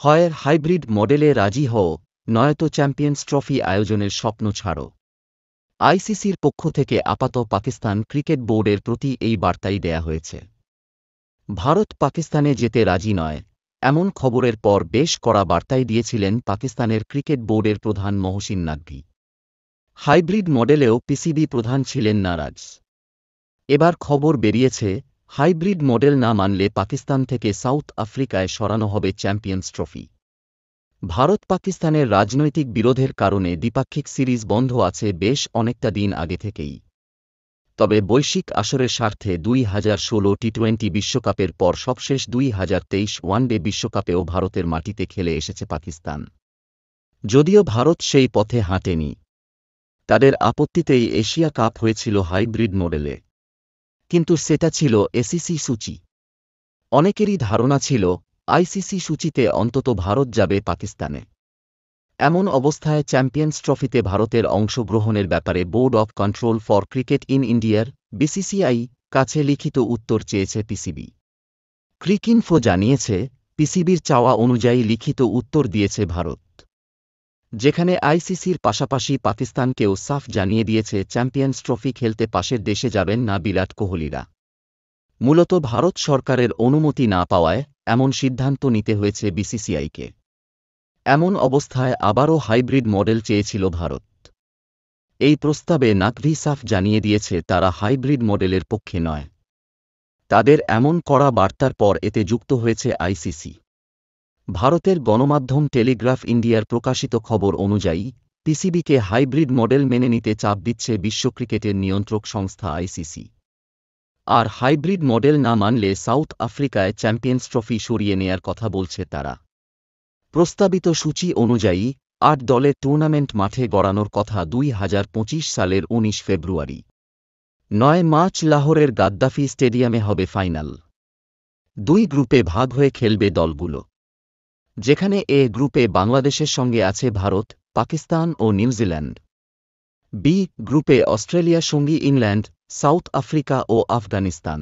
হয় হাইব্রিড মডেলে রাজি হও, নয়তো চ্যাম্পিয়ন্স ট্রফি আয়োজনের স্বপ্ন ছাড়ো। আইসিসির পক্ষ থেকে পাকিস্তান ক্রিকেট বোর্ডের প্রতি এই বার্তাই দেয়া হয়েছে। ভারত পাকিস্তানে যেতে রাজি নয়, এমন খবরের পর বেশ কড়া বার্তাই দিয়েছিলেন পাকিস্তানের ক্রিকেট বোর্ডের প্রধান মহসিন নাকভি। হাইব্রিড মডেলেও পিসিবি প্রধান ছিলেন নারাজ। এবার খবর বেরিয়েছে, হাইব্রিড মডেল না মানলে পাকিস্তান থেকে সাউথ আফ্রিকায় সরানো হবে চ্যাম্পিয়ন্স ট্রফি। ভারত পাকিস্তানের রাজনৈতিক বিরোধের কারণে দ্বিপাক্ষিক সিরিজ বন্ধ আছে বেশ অনেকটা দিন আগে থেকেই। তবে বৈশ্বিক আসরের স্বার্থে 2016 টি-20 বিশ্বকাপের পর সবশেষ 2023 ওয়ানডে বিশ্বকাপেও ভারতের মাটিতে খেলে এসেছে পাকিস্তান। যদিও ভারত সেই পথে হাঁটেনি, তাদের আপত্তিতেই এশিয়া কাপ হয়েছিল হাইব্রিড মডেলে। কিন্তু সেটা ছিল এসিসি সূচি। অনেকেরই ধারণা ছিল আইসিসি সূচিতে অন্তত ভারত যাবে পাকিস্তানে। এমন অবস্থায় চ্যাম্পিয়ন্স ট্রফিতে ভারতের অংশগ্রহণের ব্যাপারে board of control for cricket in ইন্ডিয়ার বিসিসিআই কাছে লিখিত উত্তর চেয়েছে পিসিবি। ক্রিকইনফো জানিয়েছে, পিসিবির চাওয়া অনুযায়ী লিখিত উত্তর দিয়েছে ভারত, যেখানে আইসিসির পাশাপাশি পাকিস্তানকেও সাফ জানিয়ে দিয়েছে চ্যাম্পিয়ন্স ট্রফি খেলতে পাশের দেশে যাবেন না বিরাট কোহলিরা। মূলত ভারত সরকারের অনুমতি না পাওয়ায় এমন সিদ্ধান্ত নিতে হয়েছে বিসিসিআইকে। এমন অবস্থায় আবারও হাইব্রিড মডেল চেয়েছিল ভারত। এই প্রস্তাবে নাকভি সাফ জানিয়ে দিয়েছে তারা হাইব্রিড মডেলের পক্ষে নয়। তাদের এমন কড়া বার্তার পর এতে যুক্ত হয়েছে আইসিসি। ভারতের গণমাধ্যম টেলিগ্রাফ ইন্ডিয়ার প্রকাশিত খবর অনুযায়ী পিসিবিকে হাইব্রিড মডেল মেনে নিতে চাপ দিচ্ছে বিশ্ব ক্রিকেটের নিয়ন্ত্রক সংস্থা আইসিসি। আর হাইব্রিড মডেল না মানলে সাউথ আফ্রিকায় চ্যাম্পিয়ন্স ট্রফি সরিয়ে নেয়ার কথা বলছে তারা। প্রস্তাবিত সূচি অনুযায়ী ৮ দলের টুর্নামেন্ট মাঠে গড়ানোর কথা 2025 সালের 19 ফেব্রুয়ারি। ৯ মার্চ লাহোরের গাদ্দাফি স্টেডিয়ামে হবে ফাইনাল। ২ গ্রুপে ভাগ হয়ে খেলবে দলগুলো, যেখানে এ গ্রুপে বাংলাদেশের সঙ্গে আছে ভারত, পাকিস্তান ও নিউজিল্যান্ড। বি গ্রুপে অস্ট্রেলিয়া সঙ্গী ইংল্যান্ড, সাউথ আফ্রিকা ও আফগানিস্তান।